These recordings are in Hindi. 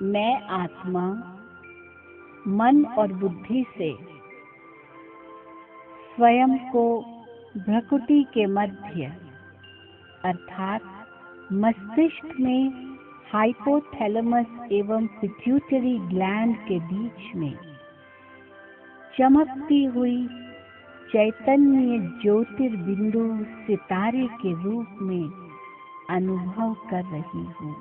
मैं आत्मा मन और बुद्धि से स्वयं को भ्रुकुटी के मध्य अर्थात मस्तिष्क में हाइपोथैलेमस एवं पिट्यूटरी ग्लैंड के बीच में चमकती हुई चैतन्य ज्योतिर्बिंदु सितारे के रूप में अनुभव कर रही हूँ।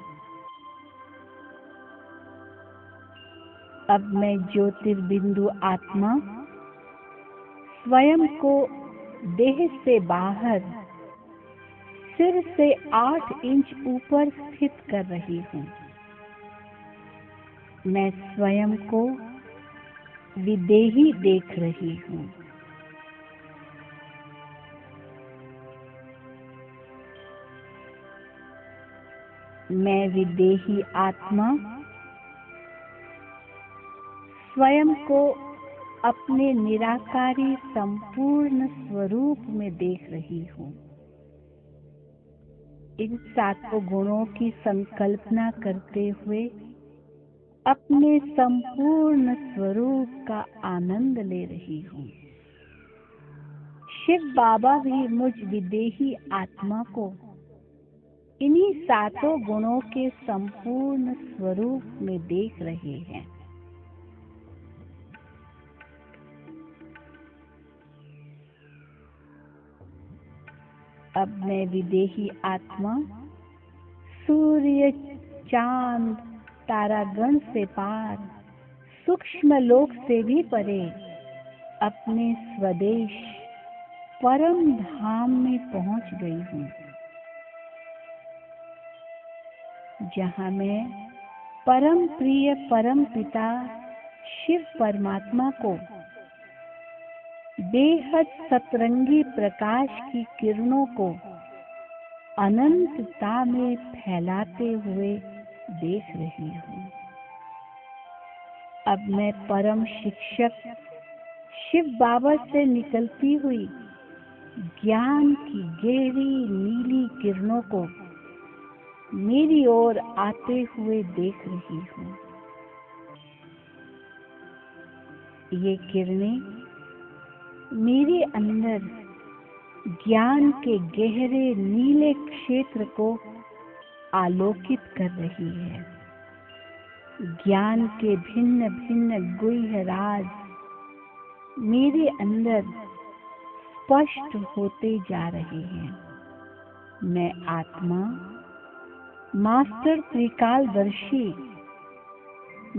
अब मैं ज्योतिर्बिंदु आत्मा स्वयं को देह से बाहर सिर से 8 इंच ऊपर स्थित कर रही हूँ। मैं स्वयं को विदेही देख रही हूँ। मैं विदेही आत्मा स्वयं को अपने निराकारी संपूर्ण स्वरूप में देख रही हूँ। इन 7 गुणों की संकल्पना करते हुए अपने संपूर्ण स्वरूप का आनंद ले रही हूँ। शिव बाबा भी मुझ विदेही आत्मा को इन्हीं 7 गुणों के संपूर्ण स्वरूप में देख रहे हैं। अब मैं विदेही आत्मा सूर्य, चांद, तारागण से पार, सूक्ष्म लोक से भी परे अपने स्वदेश परम धाम में पहुंच गई हूँ, जहाँ मैं परम प्रिय परम पिता शिव परमात्मा को बेहद सतरंगी प्रकाश की किरणों को अनंतता में फैलाते हुए देख रही हूँ। अब मैं परम शिक्षक शिव बाबा से निकलती हुई ज्ञान की गहरी नीली किरणों को मेरी ओर आते हुए देख रही हूँ। ये किरणें मेरे अंदर ज्ञान के गहरे नीले क्षेत्र को आलोकित कर रही है। ज्ञान के भिन्न भिन्न गुह्य राज मेरे अंदर स्पष्ट होते जा रहे हैं। मैं आत्मा मास्टर त्रिकालदर्शी,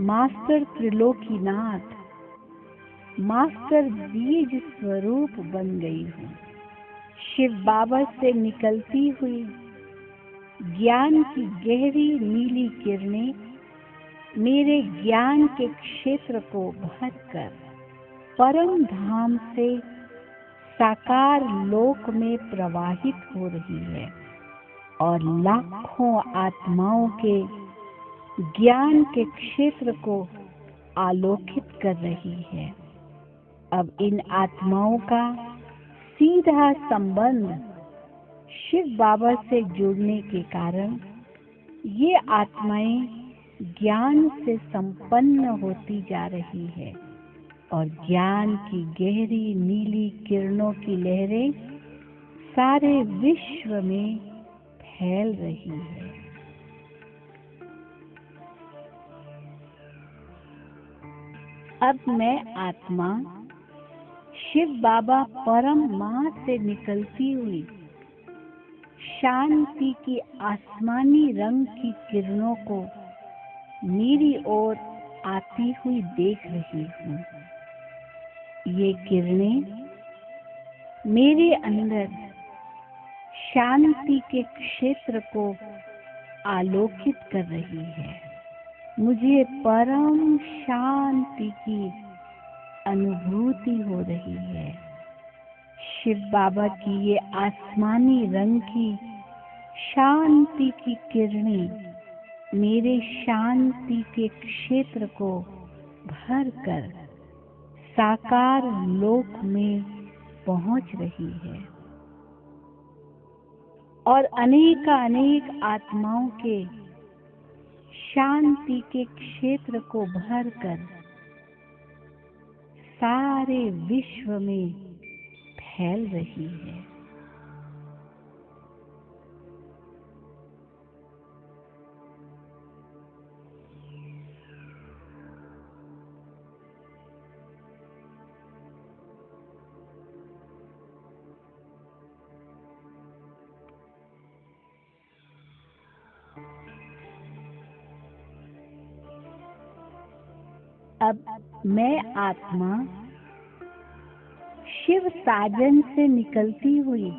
मास्टर त्रिलोकीनाथ, मास्टर बीज स्वरूप बन गई हूँ। शिव बाबा से निकलती हुई ज्ञान की गहरी नीली किरणें मेरे ज्ञान के क्षेत्र को भरकर परम धाम से साकार लोक में प्रवाहित हो रही है और लाखों आत्माओं के ज्ञान के क्षेत्र को आलोकित कर रही है। अब इन आत्माओं का सीधा संबंध शिव बाबा से जुड़ने के कारण ये आत्माएं ज्ञान से संपन्न होती जा रही है और ज्ञान की गहरी नीली किरणों की लहरें सारे विश्व में फैल रही है। अब मैं आत्मा शिव बाबा परम मां से निकलती हुई शांति की आसमानी रंग की किरणों को मेरी ओर आती हुई देख रही हूँ। ये किरणें मेरे अंदर शांति के क्षेत्र को आलोकित कर रही है। मुझे परम शांति की अनुभूति हो रही है। शिव बाबा की ये आसमानी रंग की शांति की किरणें मेरे शांति के क्षेत्र को भरकर साकार लोक में पहुंच रही है और अनेक आत्माओं के शांति के क्षेत्र को भरकर सारे विश्व में फैल रही है। अब मैं आत्मा शिव साजन से निकलती हुई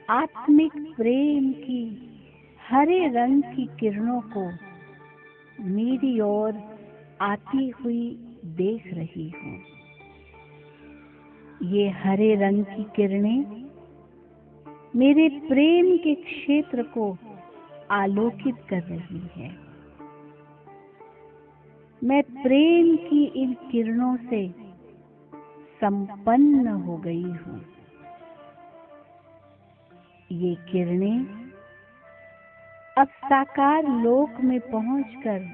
आत्मिक प्रेम की हरे रंग की किरणों को मेरी ओर आती हुई देख रही हूँ। ये हरे रंग की किरणें मेरे प्रेम के क्षेत्र को आलोकित कर रही हैं। मैं प्रेम की इन किरणों से संपन्न हो गई हूँ। ये किरणें अब साकार लोक में पहुंचकर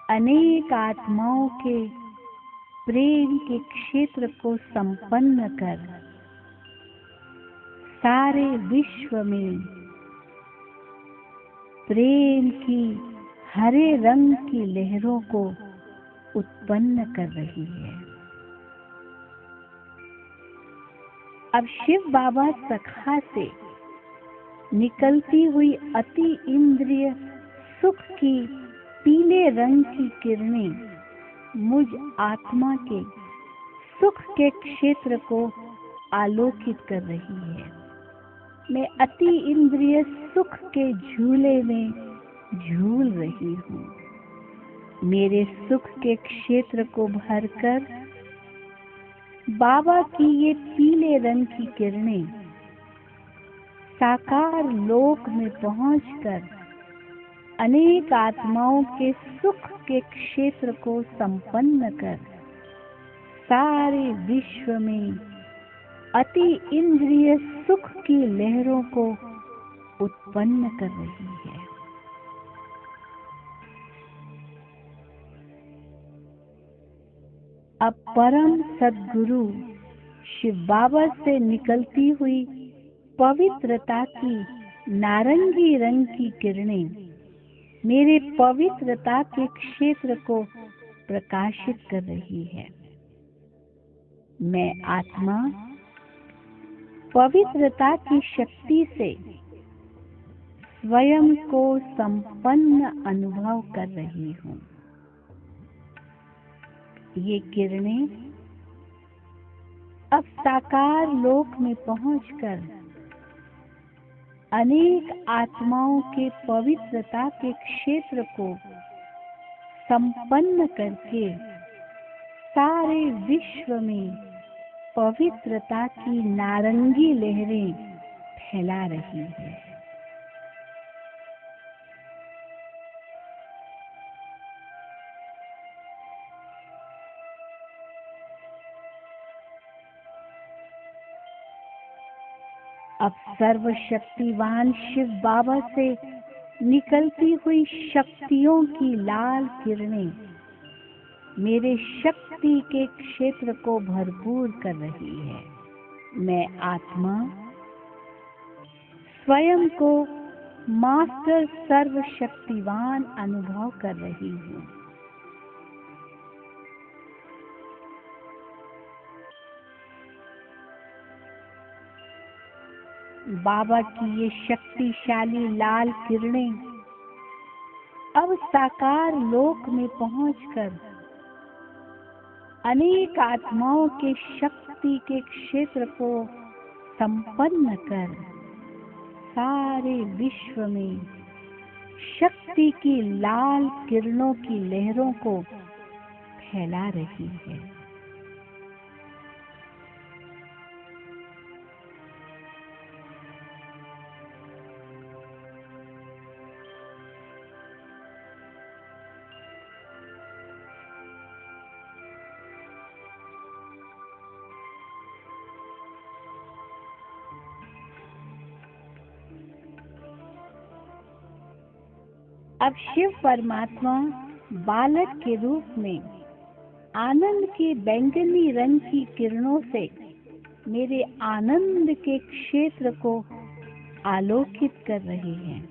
अनेक आत्माओं के प्रेम के क्षेत्र को संपन्न कर सारे विश्व में प्रेम की हरे रंग की लहरों को उत्पन्न कर रही है। अब शिव बाबा सखा से निकलती हुई अति इंद्रिय सुख की पीले रंग की किरणें मुझ आत्मा के सुख के क्षेत्र को आलोकित कर रही है। मैं अति इंद्रिय सुख के झूले में झूल रही हूँ। मेरे सुख के क्षेत्र को भरकर बाबा की ये पीले रंग की किरणें साकार लोक में पहुंचकर अनेक आत्माओं के सुख के क्षेत्र को संपन्न कर सारे विश्व में अति इंद्रिय सुख की लहरों को उत्पन्न कर रही है। अब परम सद्गुरु शिव बाबा से निकलती हुई पवित्रता की नारंगी रंग की किरणें मेरे पवित्रता के क्षेत्र को प्रकाशित कर रही है। मैं आत्मा पवित्रता की शक्ति से स्वयं को संपन्न अनुभव कर रही हूँ। ये किरणें अब साकार लोक में पहुंचकर अनेक आत्माओं के पवित्रता के क्षेत्र को संपन्न करके सारे विश्व में पवित्रता की नारंगी लहरें फैला रही है। अब सर्वशक्तिवान शिव बाबा से निकलती हुई शक्तियों की लाल किरणें मेरे शक्ति के क्षेत्र को भरपूर कर रही है। मैं आत्मा स्वयं को मास्टर सर्वशक्तिवान अनुभव कर रही हूँ। बाबा की ये शक्तिशाली लाल किरणें अब साकार लोक में पहुंचकर अनेक आत्माओं के शक्ति के क्षेत्र को संपन्न कर सारे विश्व में शक्ति की लाल किरणों की लहरों को फैला रही है। अब शिव परमात्मा बालक के रूप में आनंद के बैंगनी रंग की किरणों से मेरे आनंद के क्षेत्र को आलोकित कर रहे हैं।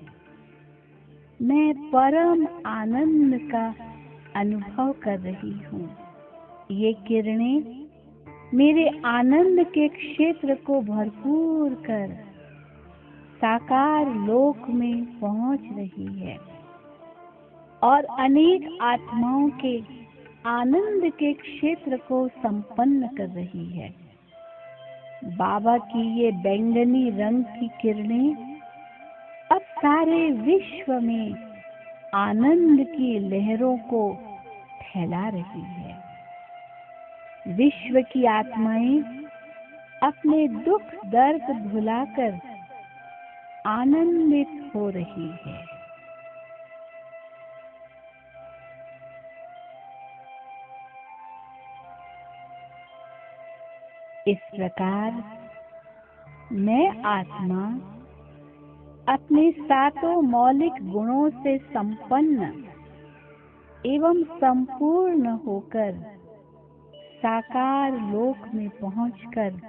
मैं परम आनंद का अनुभव कर रही हूँ। ये किरणें मेरे आनंद के क्षेत्र को भरपूर कर साकार लोक में पहुंच रही है और अनेक आत्माओं के आनंद के क्षेत्र को संपन्न कर रही है। बाबा की ये बैंगनी रंग की किरणें अब सारे विश्व में आनंद की लहरों को फैला रही है। विश्व की आत्माएं अपने दुख दर्द भुलाकर आनंदित हो रही है। इस प्रकार मैं आत्मा अपने सातों मौलिक गुणों से संपन्न एवं संपूर्ण होकर साकार लोक में पहुंचकर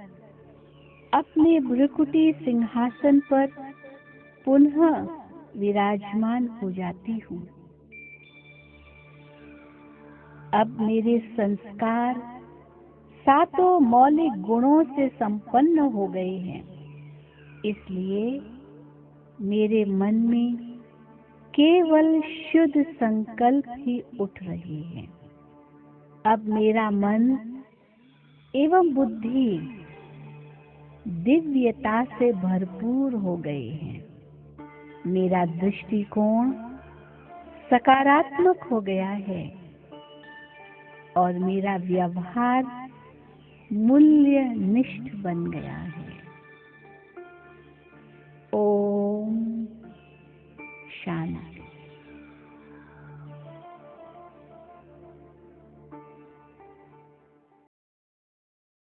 अपने भ्रुकुटी सिंहासन पर पुनः विराजमान हो जाती हूँ। अब मेरे संस्कार सातों मौलिक गुणों से संपन्न हो गए हैं, इसलिए मेरे मन में केवल शुद्ध संकल्प ही उठ रहे हैं। अब मेरा मन एवं बुद्धि दिव्यता से भरपूर हो गए हैं। मेरा दृष्टिकोण सकारात्मक हो गया है और मेरा व्यवहार मूल्य निष्ठ बन गया है।